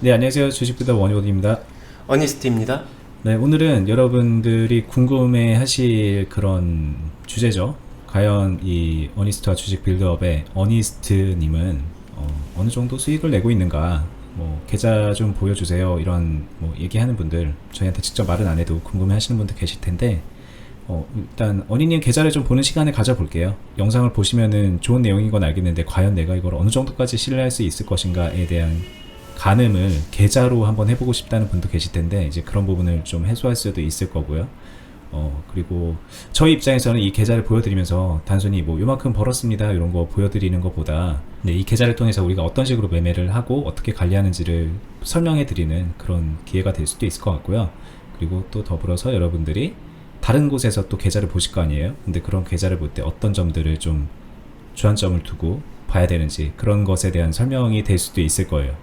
네, 안녕하세요. 주식부다 원효입니다. 어니스트입니다. 네, 오늘은 여러분들이 궁금해 하실 그런 주제죠. 과연 이 어니스트와 주식 빌드업의 어니스트님은 어느 정도 수익을 내고 있는가? 뭐 계좌 좀 보여주세요. 이런 뭐 얘기하는 분들 저희한테 직접 말은 안 해도 궁금해 하시는 분들 계실 텐데 일단 어니님 계좌를 좀 보는 시간을 가져볼게요. 영상을 보시면은 좋은 내용인 건 알겠는데 과연 내가 이걸 어느 정도까지 신뢰할 수 있을 것인가에 대한 가늠을 계좌로 한번 해보고 싶다는 분도 계실 텐데 이제 그런 부분을 좀 해소할 수도 있을 거고요. 그리고 저희 입장에서는 이 계좌를 보여드리면서 단순히 뭐 요만큼 벌었습니다 이런 거 보여드리는 것보다 이 계좌를 통해서 우리가 어떤 식으로 매매를 하고 어떻게 관리하는지를 설명해 드리는 그런 기회가 될 수도 있을 것 같고요. 그리고 또 더불어서 여러분들이 다른 곳에서 또 계좌를 보실 거 아니에요. 근데 그런 계좌를 볼 때 어떤 점들을 좀 주안점을 두고 봐야 되는지 그런 것에 대한 설명이 될 수도 있을 거예요.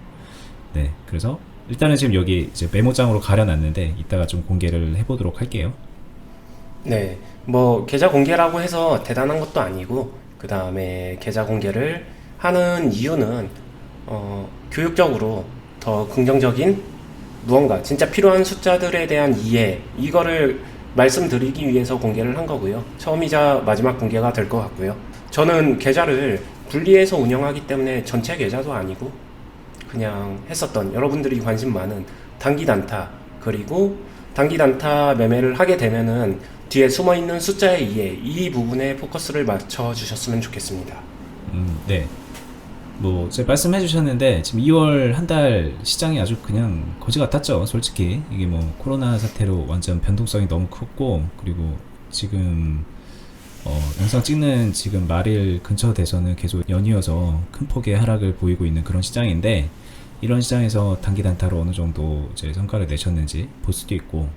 네, 그래서 일단은 지금 여기 이제 메모장으로 가려놨는데 이따가 좀 공개를 해보도록 할게요. 네, 뭐 계좌 공개라고 해서 대단한 것도 아니고 그 다음에 계좌 공개를 하는 이유는 교육적으로 더 긍정적인 무언가 진짜 필요한 숫자들에 대한 이해 이거를 말씀드리기 위해서 공개를 한 거고요. 처음이자 마지막 공개가 될 것 같고요. 저는 계좌를 분리해서 운영하기 때문에 전체 계좌도 아니고 그냥 했었던 여러분들이 관심 많은 단기 단타 그리고 단기 단타 매매를 하게 되면은 뒤에 숨어있는 숫자의 이해 이 부분에 포커스를 맞춰 주셨으면 좋겠습니다. 네. 뭐 제가 말씀해 주셨는데 지금 2월 한 달 시장이 아주 그냥 거지 같았죠. 솔직히 이게 뭐 코로나 사태로 완전 변동성이 너무 컸고 그리고 지금 영상 찍는 지금 말일 근처 돼서는 계속 연이어서 큰 폭의 하락을 보이고 있는 그런 시장인데 이런 시장에서 단기 단타로 어느 정도 이제 성과를 내셨는지 볼 수도 있고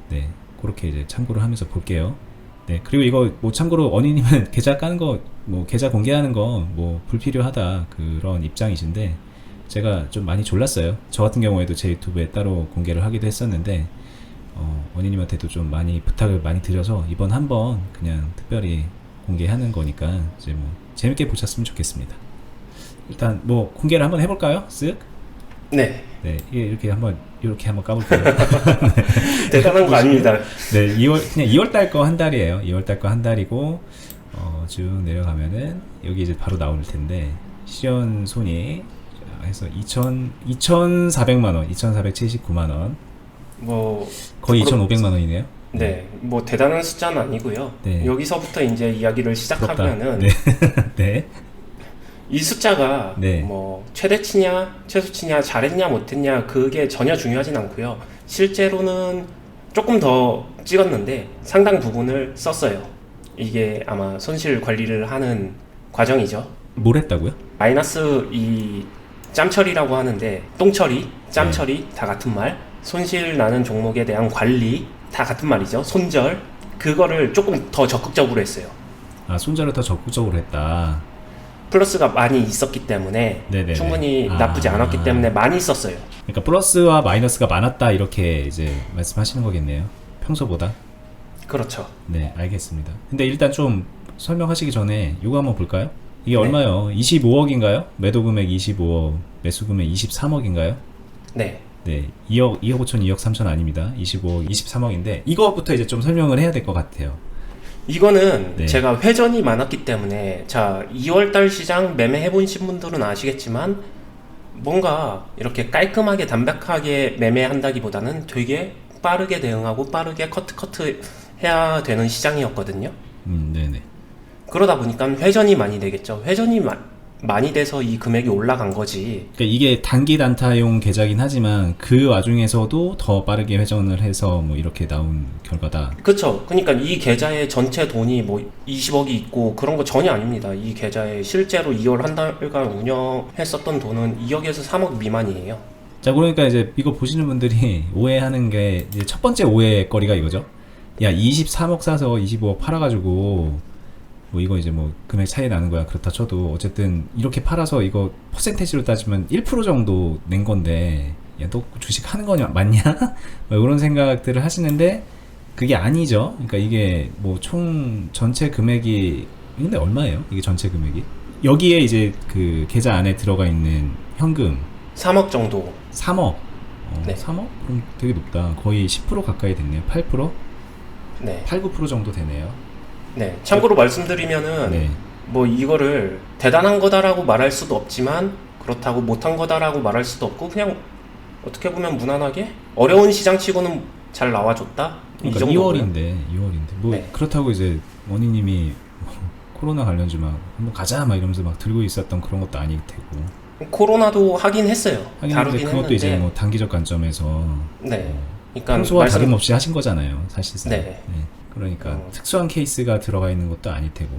네 그렇게 이제 참고를 하면서 볼게요. 네 그리고 이거 뭐 참고로 어니님은 계좌 까는 거 뭐 계좌 공개하는 거 뭐 불필요하다 그런 입장이신데 제가 좀 많이 졸랐어요. 저 같은 경우에도 제 유튜브에 따로 공개를 하기도 했었는데 어니님한테도 좀 많이 부탁을 많이 드려서 이번 한번 그냥 특별히 공개하는 거니까 이제 뭐 재밌게 보셨으면 좋겠습니다. 일단 뭐 공개를 한번 해볼까요? 쓱. 네, 네, 이렇게 한번 까볼게요. 대단한 거 아닙니다. 네, 2월 그냥 2월 달 거 한 달이에요. 2월 달 거 한 달이고 쭉 내려가면은 여기 이제 바로 나올 텐데 시연 손이 해서 2,400만 원, 2,479만 원, 뭐 거의 부끄럽- 2,500만 원이네요. 네, 뭐 대단한 숫자는 아니고요. 네. 여기서부터 이제 이야기를 부럽다. 시작하면은 네. 네. 이 숫자가 네. 뭐 최대치냐 최소치냐 잘했냐 못했냐 그게 전혀 중요하진 않고요. 실제로는 조금 더 찍었는데 상당 부분을 썼어요. 이게 아마 손실 관리를 하는 과정이죠. 뭘 했다고요? 마이너스 이 짬처리라고 하는데 똥처리, 짬처리 다 같은 말. 손실 나는 종목에 대한 관리 다 같은 말이죠. 손절 그거를 조금 더 적극적으로 했어요. 아, 손절을 더 적극적으로 했다. 플러스가 많이 있었기 때문에 네네네. 충분히 나쁘지 않았기 때문에 많이 썼어요. 그러니까 플러스와 마이너스가 많았다 이렇게 이제 말씀하시는 거겠네요. 평소보다. 그렇죠. 네, 알겠습니다. 근데 일단 좀 설명하시기 전에 이거 한번 볼까요? 이게 네. 얼마요? 25억인가요? 매도 금액 25억, 매수 금액 23억인가요? 네. 네, 2억 5천, 2억 3천 아닙니다. 25억, 23억인데 이거부터 이제 좀 설명을 해야 될 것 같아요. 이거는 네. 제가 회전이 많았기 때문에 자 2월달 시장 매매해보신 분들은 아시겠지만 뭔가 이렇게 깔끔하게 담백하게 매매한다기보다는 되게 빠르게 대응하고 빠르게 커트 해야 되는 시장이었거든요. 네네. 그러다 보니까 회전이 많이 되겠죠. 회전이 많이 돼서 이 금액이 올라간 거지. 그러니까 이게 단기 단타용 계좌긴 하지만 그 와중에서도 더 빠르게 회전을 해서 뭐 이렇게 나온 결과다. 그쵸. 그러니까 이 계좌에 전체 돈이 뭐 20억이 있고 그런 거 전혀 아닙니다. 이 계좌에 실제로 2월 한 달간 운영했었던 돈은 2억에서 3억 미만이에요. 자, 그러니까 이제 이거 보시는 분들이 오해하는 게 이제 첫 번째 오해거리가 이거죠. 야, 23억 사서 25억 팔아가지고 뭐 이거 이제 뭐 금액 차이 나는 거야. 그렇다 쳐도 어쨌든 이렇게 팔아서 이거 퍼센테이지로 따지면 1% 정도 낸 건데 야, 너 주식 하는 거냐 맞냐? 뭐 이런 생각들을 하시는데 그게 아니죠. 그러니까 이게 뭐 총 전체 금액이 근데 얼마예요? 이게 전체 금액이? 여기에 이제 그 계좌 안에 들어가 있는 현금 3억 정도. 3억. 네. 3억? 그럼 되게 높다. 거의 10% 가까이 됐네요. 8%? 네. 8, 9% 정도 되네요. 네. 참고로 말씀드리면은 네. 뭐 이거를 대단한 거다라고 말할 수도 없지만 그렇다고 못한 거다라고 말할 수도 없고 그냥 어떻게 보면 무난하게 어려운 시장치고는 잘 나와줬다 이 그러니까 정도고요. 2월인데 뭐 네. 그렇다고 이제 원희님이 코로나 관련주 막 한번 가자 막 이러면서 막 들고 있었던 그런 것도 아닐 테고. 코로나도 하긴 했어요. 하긴 다루긴 근데 그것도 했는데 이제 뭐 단기적 관점에서 네. 그러니까 평소와 다름없이 하신 거잖아요, 사실상. 네. 그러니까 특수한 케이스가 들어가 있는 것도 아닐 테고.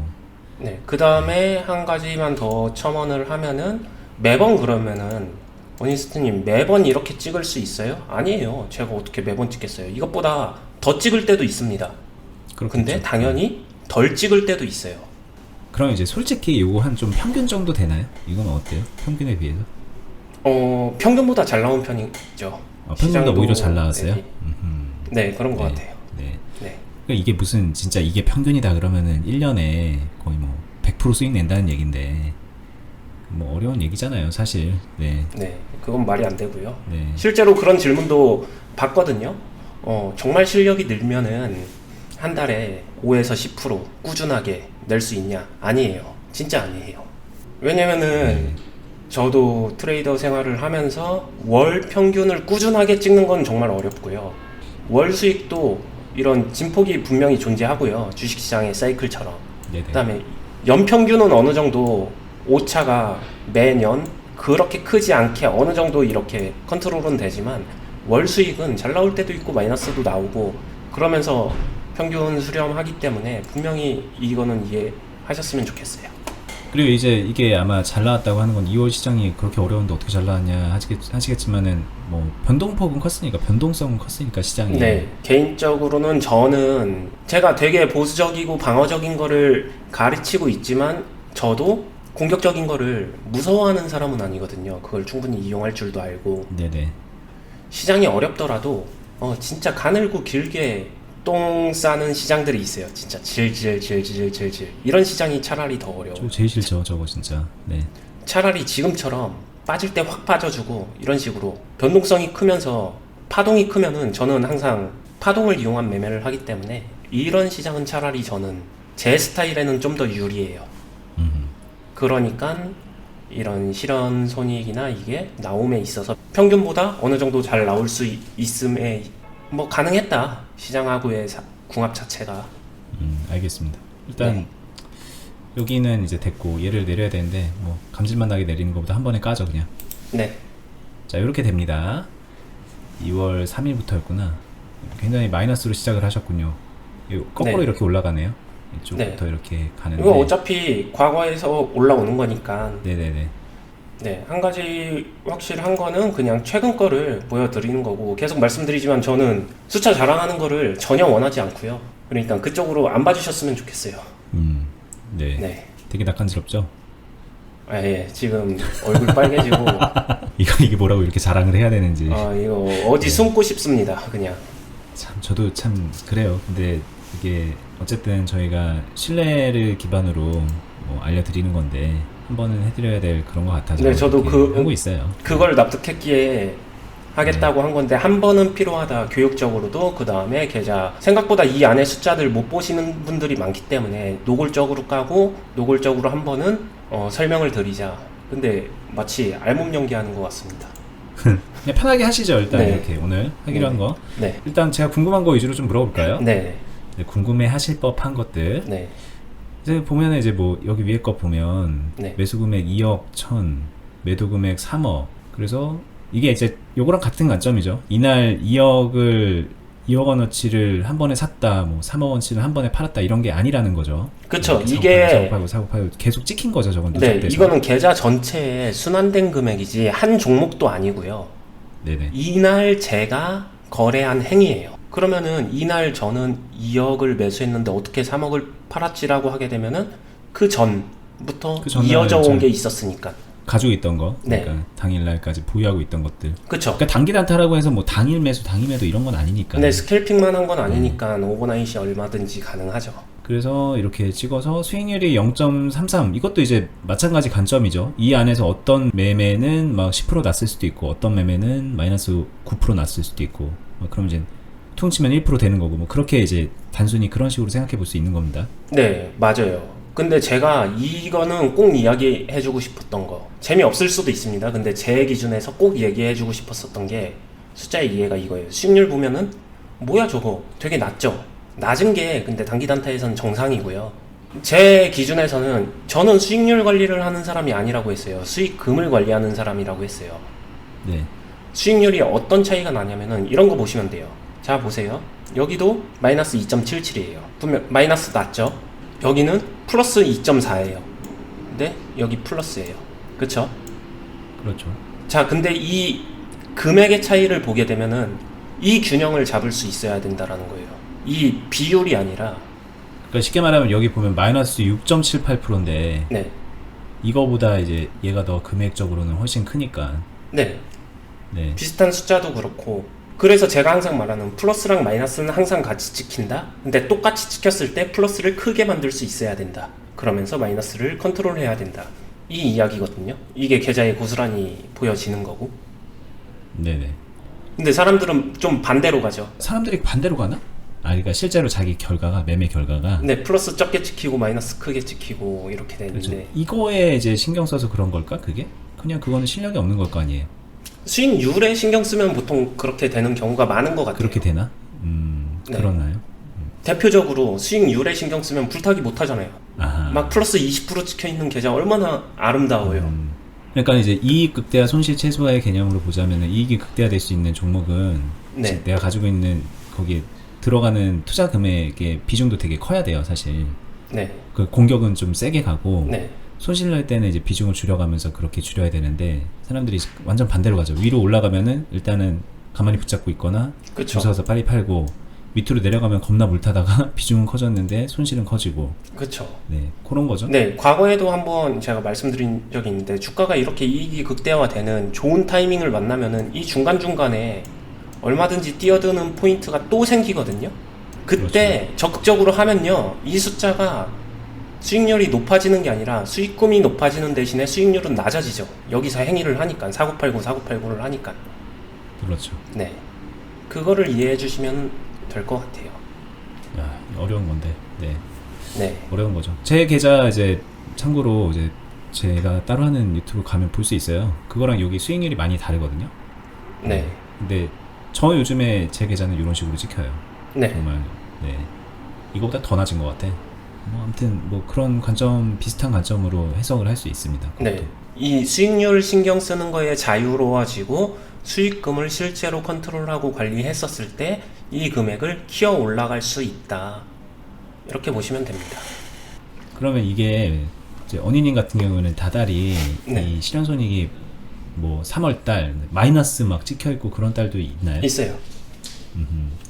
네. 그 다음에 한 가지만 더 첨언을 하면은 매번 그러면은 원인스트님 매번 이렇게 찍을 수 있어요? 아니에요. 제가 어떻게 매번 찍겠어요? 이것보다 더 찍을 때도 있습니다. 그렇겠죠. 근데 당연히 덜 찍을 때도 있어요. 그럼 이제 솔직히 요거 한 좀 평균 정도 되나요? 이건 어때요? 평균에 비해서? 평균보다 잘 나온 편이죠. 평균보다 시장도- 오히려 잘 나왔어요? 네, 네, 그런 것 네. 같아요. 네. 네. 그러니까 이게 무슨 진짜 이게 평균이다 그러면은 1년에 거의 뭐 100% 수익 낸다는 얘긴데 뭐 어려운 얘기잖아요, 사실. 네. 네, 그건 말이 안 되고요. 네. 실제로 그런 질문도 받거든요. 정말 실력이 늘면은 한 달에 5에서 10% 꾸준하게 낼 수 있냐? 아니에요. 진짜 아니에요. 왜냐면은 저도 트레이더 생활을 하면서 월 평균을 꾸준하게 찍는 건 정말 어렵고요. 월 수익도 이런 진폭이 분명히 존재하고요. 주식시장의 사이클처럼. 네네. 그다음에 연평균은 어느 정도 오차가 매년 그렇게 크지 않게 어느 정도 이렇게 컨트롤은 되지만 월 수익은 잘 나올 때도 있고 마이너스도 나오고 그러면서 평균 수렴하기 때문에 분명히 이거는 이해하셨으면 좋겠어요. 그리고 이제 이게 아마 잘 나왔다고 하는 건 2월 시장이 그렇게 어려운데 어떻게 잘 나왔냐 하시겠지만은 뭐 변동폭은 컸으니까 변동성은 컸으니까 시장이. 네, 개인적으로는 저는 제가 되게 보수적이고 방어적인 거를 가르치고 있지만 저도 공격적인 거를 무서워하는 사람은 아니거든요. 그걸 충분히 이용할 줄도 알고 네네. 시장이 어렵더라도 진짜 가늘고 길게 똥 싸는 시장들이 있어요. 진짜 질질 이런 시장이 차라리 더 어려워요. 저 제일 싫죠, 저거 진짜. 네. 차라리 지금처럼 빠질 때 확 빠져주고 이런 식으로 변동성이 크면서 파동이 크면은 저는 항상 파동을 이용한 매매를 하기 때문에 이런 시장은 차라리 저는 제 스타일에는 좀 더 유리해요. 그러니까 이런 실현 손익이나 이게 나옴에 있어서 평균보다 어느 정도 잘 나올 수 있음에 뭐 가능했다. 시장하고의 궁합 자체가. 알겠습니다. 일단 네. 여기는 이제 됐고 얘를 내려야 되는데 뭐 감질만 나게 내리는 것보다 한 번에 까죠 그냥. 네. 자, 이렇게 됩니다. 2월 3일부터였구나. 굉장히 마이너스로 시작을 하셨군요. 이거 거꾸로 네. 이렇게 올라가네요. 이쪽부터 네. 이렇게 가는데. 이거 어차피 과거에서 올라오는 거니까. 네네네. 네, 한 가지 확실한 거는 그냥 최근 거를 보여드리는 거고 계속 말씀드리지만 저는 숫자 자랑하는 거를 전혀 원하지 않고요. 그러니까 그쪽으로 안 봐주셨으면 좋겠어요. 네. 네. 되게 낯간지럽죠? 아, 예, 지금 얼굴 빨개지고 이게 뭐라고 이렇게 자랑을 해야 되는지. 이거 어디 숨고 싶습니다. 그냥. 참 저도 참 그래요. 근데 이게 어쨌든 저희가 신뢰를 기반으로 뭐 알려드리는 건데 한 번은 해드려야 될 그런 것 같아서 네, 저도 이렇게 하고 있어요. 그걸 납득했기에 하겠다고 한 건데 한 번은 필요하다. 교육적으로도 그 다음에 계좌 생각보다 이 안에 숫자들 못 보시는 분들이 많기 때문에 노골적으로 까고 노골적으로 한 번은 설명을 드리자. 근데 마치 알몸 연기하는 것 같습니다. 그냥 편하게 하시죠. 일단 네. 이렇게 오늘 하기로 한 거. 네, 일단 제가 궁금한 거 위주로 좀 물어볼까요? 네, 네, 궁금해 하실 법한 것들. 네, 이제 보면은 이제 뭐 여기 위에 거 보면 네. 매수 금액 2억 1천, 매도 금액 3억. 그래서 이게 이제 요거랑 같은 관점이죠. 이날 2억 원어치를 한 번에 샀다, 뭐 3억 원치를 한 번에 팔았다 이런 게 아니라는 거죠. 그쵸. 이렇게 이게 사고 팔고 계속 찍힌 거죠, 저건 네, 누적돼서. 이거는 계좌 전체에 순환된 금액이지 한 종목도 아니고요. 네네. 이날 제가 거래한 행위예요. 그러면은 이날 저는 2억을 매수했는데 어떻게 3억을 팔았지라고 하게 되면은 그 전부터 그 전날 이어져 온 저- 게 있었으니까. 가지고 있던 거, 네. 그러니까 당일날까지 보유하고 있던 것들. 그쵸. 그러니까 단기 단타라고 해서 뭐 당일 매수, 당일 매도 이런 건 아니니까. 근데 스캘핑만 한 건 아니니까 오버나잇이 얼마든지 가능하죠. 그래서 이렇게 찍어서 수익률이 0.33 이것도 이제 마찬가지 관점이죠. 이 안에서 어떤 매매는 막 10% 났을 수도 있고 어떤 매매는 마이너스 9% 났을 수도 있고 그럼 이제 퉁치면 1% 되는 거고 뭐 그렇게 이제 단순히 그런 식으로 생각해 볼 수 있는 겁니다. 네, 맞아요. 근데 제가 이거는 꼭 이야기해주고 싶었던 거 재미없을 수도 있습니다. 근데 제 기준에서 꼭 얘기해주고 싶었었던 게 숫자의 이해가 이거예요. 수익률 보면은 뭐야 저거 되게 낮죠? 낮은 게 근데 단기 단타에서는 정상이고요. 제 기준에서는 저는 수익률 관리를 하는 사람이 아니라고 했어요. 수익금을 관리하는 사람이라고 했어요. 네. 수익률이 어떤 차이가 나냐면은 이런 거 보시면 돼요. 자 보세요. 여기도 마이너스 2.77이에요. 분명 마이너스 낮죠? 여기는 플러스 2.4예요. 근데 여기 플러스예요. 그쵸? 그렇죠. 자 근데 이 금액의 차이를 보게 되면은 이 균형을 잡을 수 있어야 된다라는 거예요. 이 비율이 아니라 그러니까 쉽게 말하면 여기 보면 마이너스 6.78%인데 네. 이거보다 이제 얘가 더 금액적으로는 훨씬 크니까 네. 네. 비슷한 숫자도 그렇고 그래서 제가 항상 말하는 플러스랑 마이너스는 항상 같이 찍힌다. 근데 똑같이 찍혔을 때 플러스를 크게 만들 수 있어야 된다. 그러면서 마이너스를 컨트롤해야 된다. 이 이야기거든요. 이게 계좌에 고스란히 보여지는 거고. 네네. 근데 사람들은 좀 반대로 가죠. 사람들이 반대로 가나? 그러니까 실제로 자기 결과가 매매 결과가 네, 플러스 적게 찍히고 마이너스 크게 찍히고 이렇게 되는데 그렇죠. 이거에 이제 신경 써서 그런 걸까? 그게? 그냥 그거는 실력이 없는 걸 거 아니에요. 수익률에 신경 쓰면 보통 그렇게 되는 경우가 많은 것 같아요. 그렇게 되나? 네. 그러나요? 대표적으로 수익률에 신경 쓰면 불타기 못 하잖아요. 아하. 막 플러스 20% 찍혀 있는 계좌 얼마나 아름다워요. 그러니까 이제 이익 극대화 손실 최소화의 개념으로 보자면 이익이 극대화될 수 있는 종목은 네. 내가 가지고 있는 거기에 들어가는 투자 금액의 비중도 되게 커야 돼요, 사실. 네. 그 공격은 좀 세게 가고 네. 손실 날 때는 이제 비중을 줄여가면서 그렇게 줄여야 되는데 사람들이 완전 반대로 가죠. 위로 올라가면은 일단은 가만히 붙잡고 있거나 그쵸. 줄 서서 빨리 팔고 밑으로 내려가면 겁나 물타다가 비중은 커졌는데 손실은 커지고 그렇죠. 네 그런 거죠. 네, 과거에도 한번 제가 말씀드린 적이 있는데 주가가 이렇게 이익이 극대화되는 좋은 타이밍을 만나면은 이 중간중간에 얼마든지 뛰어드는 포인트가 또 생기거든요. 그때 그렇죠. 적극적으로 하면요, 이 숫자가 수익률이 높아지는 게 아니라 수익금이 높아지는 대신에 수익률은 낮아지죠. 여기서 행위를 하니까 4989를 하니까. 그렇죠. 네, 그거를 이해해 주시면 될 것 같아요. 야, 어려운 건데. 네. 네, 어려운 거죠. 제 계좌 이제 참고로 이제 제가 따로 하는 유튜브 가면 볼 수 있어요. 그거랑 여기 수익률이 많이 다르거든요. 네, 근데 저 요즘에 제 계좌는 이런 식으로 찍혀요. 네. 정말 네 이거보다 더 낮은 것 같아. 뭐 아무튼 뭐 그런 관점 비슷한 관점으로 해석을 할 수 있습니다. 그것도. 네. 이 수익률 신경 쓰는 거에 자유로워지고 수익금을 실제로 컨트롤하고 관리했었을 때 이 금액을 키워 올라갈 수 있다. 이렇게 보시면 됩니다. 그러면 이게 이제 언니님 같은 경우는 다달이 네. 이 실현손익이 뭐 3월달 마이너스 막 찍혀 있고 그런 달도 있나요? 있어요.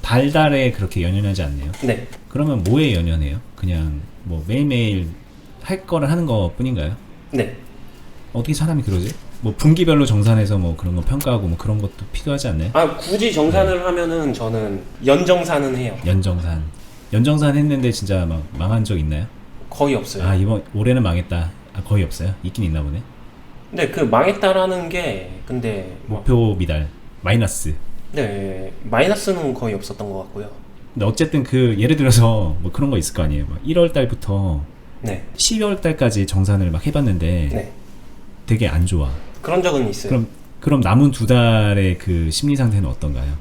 달달에 그렇게 연연하지 않네요. 네. 그러면 뭐에 연연해요? 그냥 뭐 매일매일 할 거를 하는 것 뿐인가요? 네. 어떻게 사람이 그러지? 뭐 분기별로 정산해서 뭐 그런 거 평가하고 뭐 그런 것도 필요하지 않나요? 아, 굳이 정산을 하면은 저는 연정산은 해요. 연정산 했는데 진짜 막 망한 적 있나요? 거의 없어요. 아 이번 올해는 망했다. 아 거의 없어요? 있긴 있나 보네. 근데 그 망했다라는 게 근데 목표 미달 마이너스. 네, 마이너스는 거의 없었던 것 같고요. 근데 어쨌든 그 예를 들어서 뭐 그런 거 있을 거 아니에요. 막 1월 달부터 네. 12월 달까지 정산을 막 해봤는데 네. 되게 안 좋아. 그런 적은 있어요. 그럼 남은 두 달의 그 심리 상태는 어떤가요?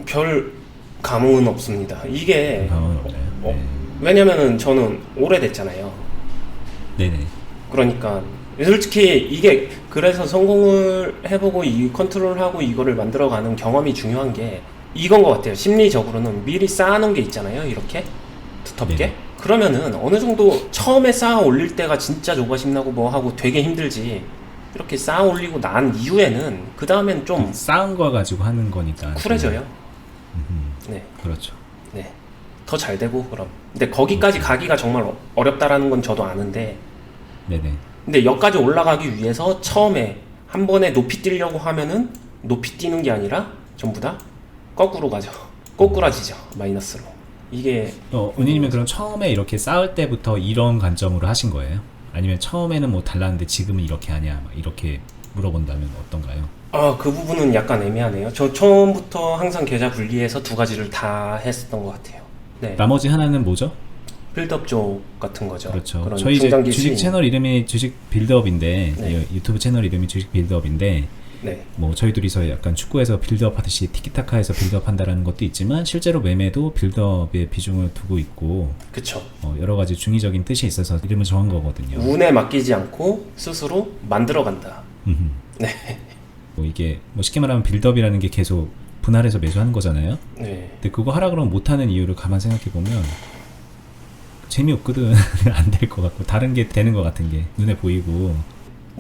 별 감흥은 없습니다. 이게 감흥은 없나요? 네. 왜냐면은 저는 오래됐잖아요. 네네. 그러니까 솔직히 이게 그래서 성공을 해보고 이 컨트롤하고 이거를 만들어가는 경험이 중요한 게 이건 것 같아요. 심리적으로는 미리 쌓아놓은 게 있잖아요. 이렇게 두텁게. 네. 그러면은 어느 정도 처음에 쌓아 올릴 때가 진짜 조바심 나고 뭐 하고 되게 힘들지. 이렇게 쌓아 올리고 난 이후에는 그 다음엔 좀 쌓은 거 가지고 하는 거니까 쿨해져요. 네. 그렇죠. 네. 더 잘 되고 그럼. 근데 거기까지 가기가 정말 어렵다라는 건 저도 아는데. 네네. 근데 여기까지 올라가기 위해서 처음에 한 번에 높이 뛰려고 하면은 높이 뛰는 게 아니라 전부 다 거꾸로 가죠. 꼬꾸라지죠. 마이너스로. 이게 은희님은 그럼 처음에 이렇게 싸울 때부터 이런 관점으로 하신 거예요? 아니면 처음에는 뭐 달랐는데 지금은 이렇게 하냐 막 이렇게 물어본다면 어떤가요? 그 부분은 약간 애매하네요. 저 처음부터 항상 계좌 분리해서 두 가지를 다 했었던 것 같아요. 네. 나머지 하나는 뭐죠? 빌드업 쪽 같은 거죠. 그렇죠. 그런 저희 이제 중장기 주식 수익. 채널 이름이 주식 빌드업인데 네. 유튜브 채널 이름이 주식 빌드업인데 네. 뭐 저희 둘이서 약간 축구에서 빌드업 하듯이 티키타카에서 빌드업 한다라는 것도 있지만 실제로 매매도 빌드업에 비중을 두고 있고 그쵸. 여러 가지 중의적인 뜻이 있어서 이름을 정한 거거든요. 운에 맡기지 않고 스스로 만들어간다. 네. 뭐 이게 뭐 쉽게 말하면 빌드업이라는 게 계속 분할해서 매수하는 거잖아요. 네. 근데 그거 하라 그러면 못하는 이유를 가만 생각해 보면 재미없거든. 안 될 것 같고 다른 게 되는 것 같은 게 눈에 보이고.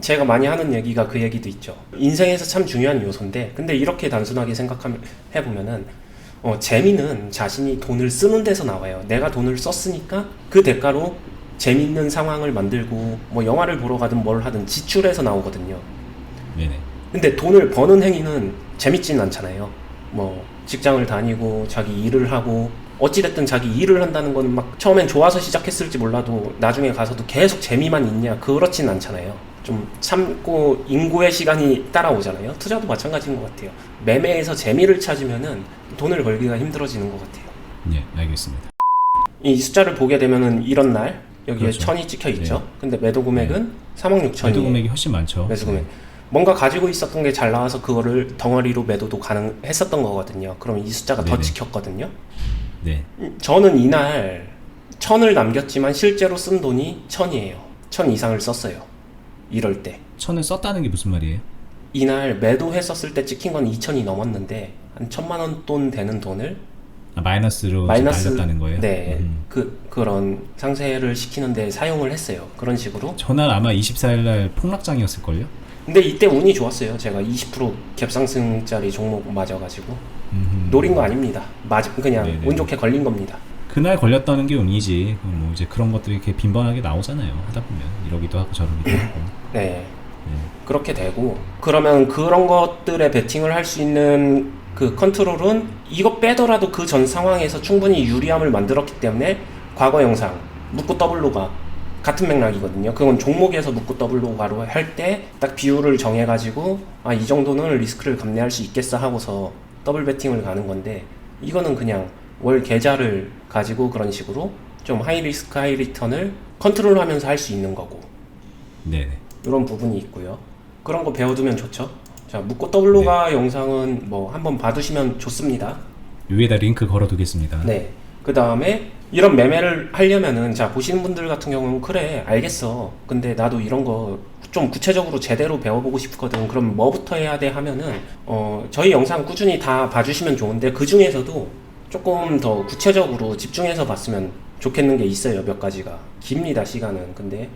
제가 많이 하는 얘기가 그 얘기도 있죠. 인생에서 참 중요한 요소인데, 근데 이렇게 단순하게 생각해보면은, 재미는 자신이 돈을 쓰는 데서 나와요. 내가 돈을 썼으니까 그 대가로 재밌는 상황을 만들고, 뭐 영화를 보러 가든 뭘 하든 지출해서 나오거든요. 네네. 근데 돈을 버는 행위는 재밌진 않잖아요. 뭐 직장을 다니고 자기 일을 하고 어찌됐든 자기 일을 한다는 건 막 처음엔 좋아서 시작했을지 몰라도 나중에 가서도 계속 재미만 있냐 그렇진 않잖아요. 좀 참고 인고의 시간이 따라오잖아요. 투자도 마찬가지인 것 같아요. 매매에서 재미를 찾으면은 돈을 벌기가 힘들어지는 것 같아요. 네, 알겠습니다. 이 숫자를 보게 되면은 이런 날 여기에 그렇죠. 1000이 찍혀 있죠. 네. 근데 매도 금액은 3억 6천이에요. 매도 금액이 훨씬 많죠. 매수 금액. 뭔가 가지고 있었던 게 잘 나와서 그거를 덩어리로 매도도 가능했었던 거거든요. 그럼 이 숫자가 더 네네. 찍혔거든요. 네. 저는 이날 1000을 남겼지만 실제로 쓴 돈이 1000이에요. 1000 이상을 썼어요. 이럴 때. 1000을 썼다는 게 무슨 말이에요? 이날 매도했었을 때 찍힌 건 2000이 넘었는데 한 1000만 원 돈 되는 돈을 마이너스로 날렸다는 거예요? 네. 그런 상세를 시키는데 사용을 했어요. 그런 식으로. 전날 아마 24일 날 폭락장이었을걸요? 근데 이때 운이 좋았어요. 제가 20% 갭상승짜리 종목 맞아가지고 노린 거 아닙니다. 그냥 네네. 운 좋게 걸린 겁니다. 그날 걸렸다는 게 운이지. 뭐 이제 그런 것들이 이렇게 빈번하게 나오잖아요. 하다 보면 이러기도 하고 저러기도 하고. 네. 그렇게 되고 그러면 그런 것들에 베팅을 할 수 있는 그 컨트롤은 이거 빼더라도 그 전 상황에서 충분히 유리함을 만들었기 때문에 과거 영상 묶고 더블로가 같은 맥락이거든요. 그건 종목에서 묶고 더블로가로 할 때 딱 비율을 정해가지고 이 정도는 리스크를 감내할 수 있겠어 하고서 더블 베팅을 가는 건데 이거는 그냥 월 계좌를 가지고 그런 식으로 좀 하이 리스크 하이 리턴을 컨트롤하면서 할 수 있는 거고 네네. 이런 부분이 있고요. 그런 거 배워두면 좋죠. 자, 묶고 더블로가 영상은 뭐 한번 봐두시면 좋습니다. 위에다 링크 걸어두겠습니다. 네. 그 다음에 이런 매매를 하려면은 자 보시는 분들 같은 경우는 그래 알겠어. 근데 나도 이런 거 좀 구체적으로 제대로 배워보고 싶거든. 그럼 뭐부터 해야 돼 하면은 저희 영상 꾸준히 다 봐주시면 좋은데 그 중에서도 조금 더 구체적으로 집중해서 봤으면 좋겠는 게 있어요. 몇 가지가 깁니다 시간은. 근데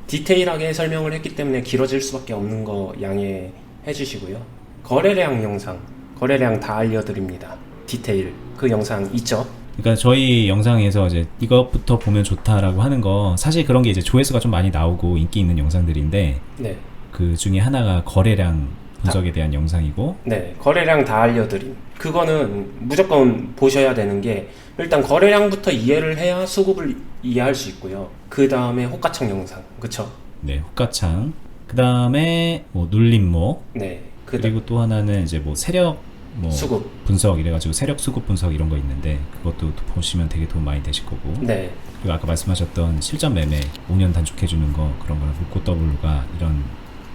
디테일하게 설명을 했기 때문에 길어질 수밖에 없는 거 양해해 주시고요. 거래량 영상, 거래량 다 알려드립니다. 디테일 그 영상 있죠? 그러니까 저희 영상에서 이제 이것부터 보면 좋다라고 하는 거 사실 그런 게 이제 조회수가 좀 많이 나오고 인기 있는 영상들인데 네. 그 중에 하나가 거래량 분석에 대한 영상이고 네, 거래량 다 알려드림. 그거는 무조건 보셔야 되는 게 일단 거래량부터 이해를 해야 수급을 이해할 수 있고요. 그 다음에 호가창 영상, 그쵸? 네, 호가창. 그 다음에 뭐 눌림목. 네, 그리고 또 하나는 이제 뭐 세력 뭐 수급. 분석 이래가지고 세력 수급 분석 이런 거 있는데 그것도 보시면 되게 도움 많이 되실 거고. 네, 그리고 아까 말씀하셨던 실전 매매 5년 단축해주는 거 그런 거랑 묶고 더블로가 이런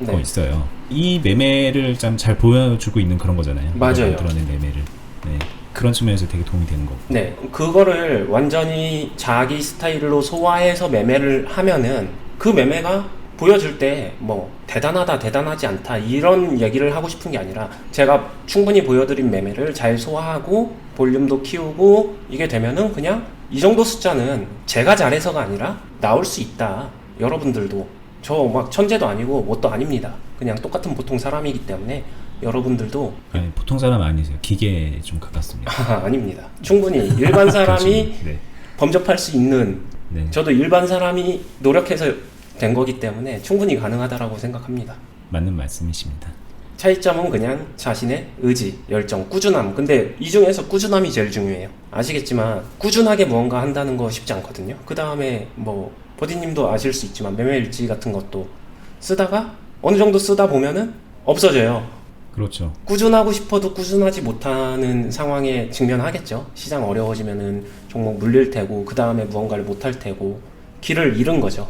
거 네. 있어요. 이 매매를 좀 잘 보여주고 있는 그런 거잖아요. 맞아요. 만들어낸 매매를. 네. 그런 측면에서 되게 도움이 되는 거고. 네, 그거를 완전히 자기 스타일로 소화해서 매매를 하면은 그 매매가 보여줄 때 뭐 대단하다 대단하지 않다 이런 얘기를 하고 싶은 게 아니라 제가 충분히 보여드린 매매를 잘 소화하고 볼륨도 키우고 이게 되면은 그냥 이 정도 숫자는 제가 잘해서가 아니라 나올 수 있다. 여러분들도 저 막 천재도 아니고 뭣도 아닙니다. 그냥 똑같은 보통 사람이기 때문에 여러분들도 아니, 보통 사람 아니세요. 기계에 좀 가깝습니다. 아닙니다. 충분히 일반 사람이 네. 범접할 수 있는 네. 저도 일반 사람이 노력해서 된 거기 때문에 충분히 가능하다라고 생각합니다. 맞는 말씀이십니다. 차이점은 그냥 자신의 의지, 열정, 꾸준함. 근데 이 중에서 꾸준함이 제일 중요해요. 아시겠지만 꾸준하게 무언가 한다는 거 쉽지 않거든요. 그 다음에 뭐 버디님도 아실 수 있지만 매매일지 같은 것도 쓰다가 어느 정도 쓰다 보면은 없어져요. 그렇죠. 꾸준하고 싶어도 꾸준하지 못하는 상황에 직면하겠죠. 시장 어려워지면은 종목 물릴 테고 그 다음에 무언가를 못할 테고 길을 잃은 거죠.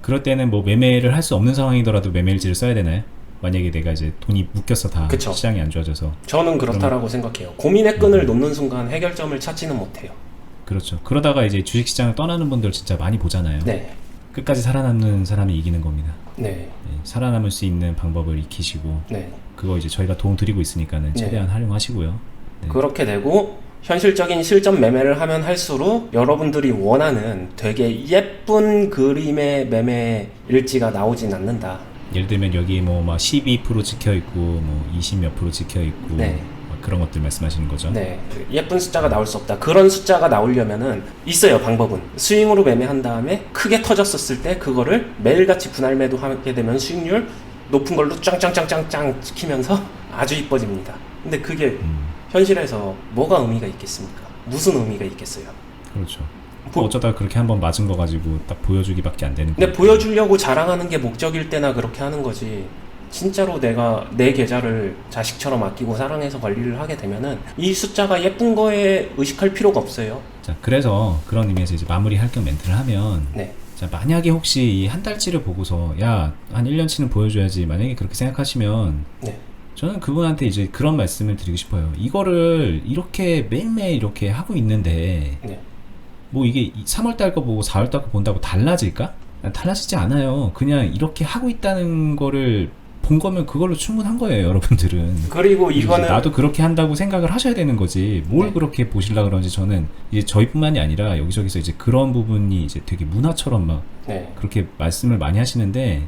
그럴 때는 뭐 매매를 할 수 없는 상황이더라도 매매일지를 써야 되나요? 만약에 내가 이제 돈이 묶여서 다 그쵸. 시장이 안 좋아져서. 저는 그렇다라고 생각해요. 고민의 끈을 놓는 순간 해결점을 찾지는 못해요. 그렇죠. 그러다가 이제 주식시장을 떠나는 분들 진짜 많이 보잖아요. 네. 끝까지 살아남는 사람이 이기는 겁니다. 네. 네, 살아남을 수 있는 방법을 익히시고 네. 그거 이제 저희가 도움 드리고 있으니까는 최대한 활용하시고요. 네. 그렇게 되고 현실적인 실전 매매를 하면 할수록 여러분들이 원하는 되게 예쁜 그림의 매매 일지가 나오진 않는다. 예를 들면 여기 뭐 막 12% 찍혀 있고 뭐 20 몇 프로 찍혀 있고 네. 막 그런 것들 말씀하시는 거죠. 네, 예쁜 숫자가 나올 수 없다. 그런 숫자가 나오려면은 있어요, 방법은. 스윙으로 매매한 다음에 크게 터졌었을 때 그거를 매일같이 분할 매도하게 되면 수익률 높은 걸로 짱짱짱짱짱 찍히면서 아주 이뻐집니다. 근데 그게 현실에서 뭐가 의미가 있겠습니까? 무슨 의미가 있겠어요? 그렇죠. 어쩌다가 그렇게 한번 맞은 거 가지고 딱 보여주기밖에 안 되는 근데 거예요. 보여주려고 자랑하는 게 목적일 때나 그렇게 하는 거지. 진짜로 내가 내 계좌를 자식처럼 아끼고 사랑해서 관리를 하게 되면은 이 숫자가 예쁜 거에 의식할 필요가 없어요. 자, 그래서 그런 의미에서 이제 마무리할 겸 멘트를 하면 네. 자, 만약에 혹시 이 한 달치를 보고서 야, 한 1년치는 보여줘야지. 만약에 그렇게 생각하시면 네. 저는 그분한테 이제 그런 말씀을 드리고 싶어요. 이거를 이렇게 매일매일 이렇게 하고 있는데 네. 뭐 이게 3월달 거 보고 4월달 거 본다고 달라질까? 달라지지 않아요. 그냥 이렇게 하고 있다는 거를 본 거면 그걸로 충분한 거예요, 여러분들은. 그리고 이제 이거는 나도 그렇게 한다고 생각을 하셔야 되는 거지. 뭘 네. 그렇게 보시려고 그러는지 저는 이제 저희뿐만이 아니라 여기저기서 이제 그런 부분이 이제 되게 문화처럼 막 네. 그렇게 말씀을 많이 하시는데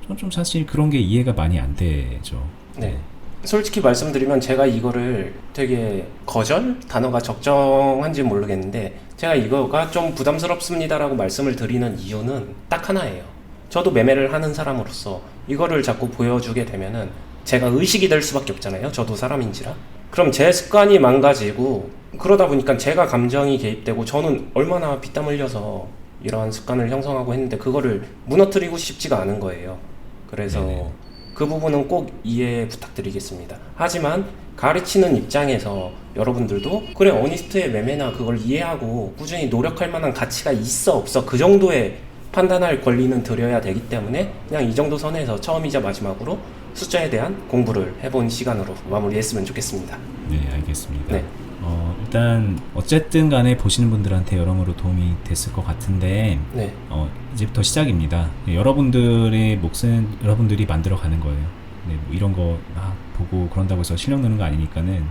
저는 좀 사실 그런 게 이해가 많이 안 되죠. 네. 솔직히 말씀드리면 제가 이거를 되게 거절? 단어가 적정한지 모르겠는데 제가 이거가 좀 부담스럽습니다라고 말씀을 드리는 이유는 딱 하나예요. 저도 매매를 하는 사람으로서 이거를 자꾸 보여주게 되면은 제가 의식이 될 수밖에 없잖아요. 저도 사람인지라. 그럼 제 습관이 망가지고 그러다 보니까 제가 감정이 개입되고 저는 얼마나 피땀 흘려서 이러한 습관을 형성하고 했는데 그거를 무너뜨리고 싶지가 않은 거예요. 그래서 네네. 그 부분은 꼭 이해 부탁드리겠습니다. 하지만 가르치는 입장에서 여러분들도 그래 어니스트의 매매나 그걸 이해하고 꾸준히 노력할 만한 가치가 있어 없어 그 정도의 판단할 권리는 드려야 되기 때문에 그냥 이 정도 선에서 처음이자 마지막으로 숫자에 대한 공부를 해본 시간으로 마무리했으면 좋겠습니다. 네, 알겠습니다. 네. 일단 어쨌든 간에 보시는 분들한테 여러모로 도움이 됐을 것 같은데 네. 이제부터 시작입니다. 여러분들의 몫은 여러분들이 만들어 가는 거예요. 네, 뭐 이런 거 막 보고 그런다고 해서 실력 느는 거 아니니까는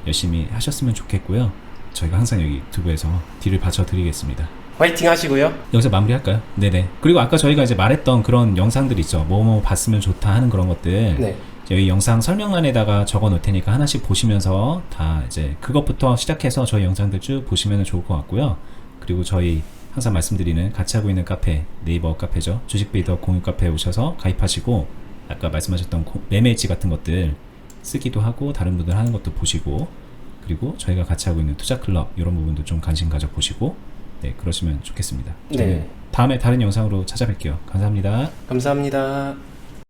열심히 하셨으면 좋겠고요. 저희가 항상 여기 유튜브에서 뒤를 받쳐드리겠습니다. 화이팅 하시고요. 여기서 마무리할까요? 네네. 그리고 아까 저희가 이제 말했던 그런 영상들 있죠. 뭐뭐 봤으면 좋다 하는 그런 것들. 네. 여기 영상 설명란에다가 적어 놓을 테니까 하나씩 보시면서 다 이제 그것부터 시작해서 저희 영상들 쭉 보시면 좋을 것 같고요. 그리고 저희 항상 말씀드리는 같이 하고 있는 카페, 네이버 카페죠. 주식빌더 공유 카페에 오셔서 가입하시고 아까 말씀하셨던 매매일지 같은 것들 쓰기도 하고 다른 분들 하는 것도 보시고 그리고 저희가 같이 하고 있는 투자클럽 이런 부분도 좀 관심 가져 보시고 네, 그러시면 좋겠습니다. 저는 네. 다음에 다른 영상으로 찾아뵐게요. 감사합니다. 감사합니다.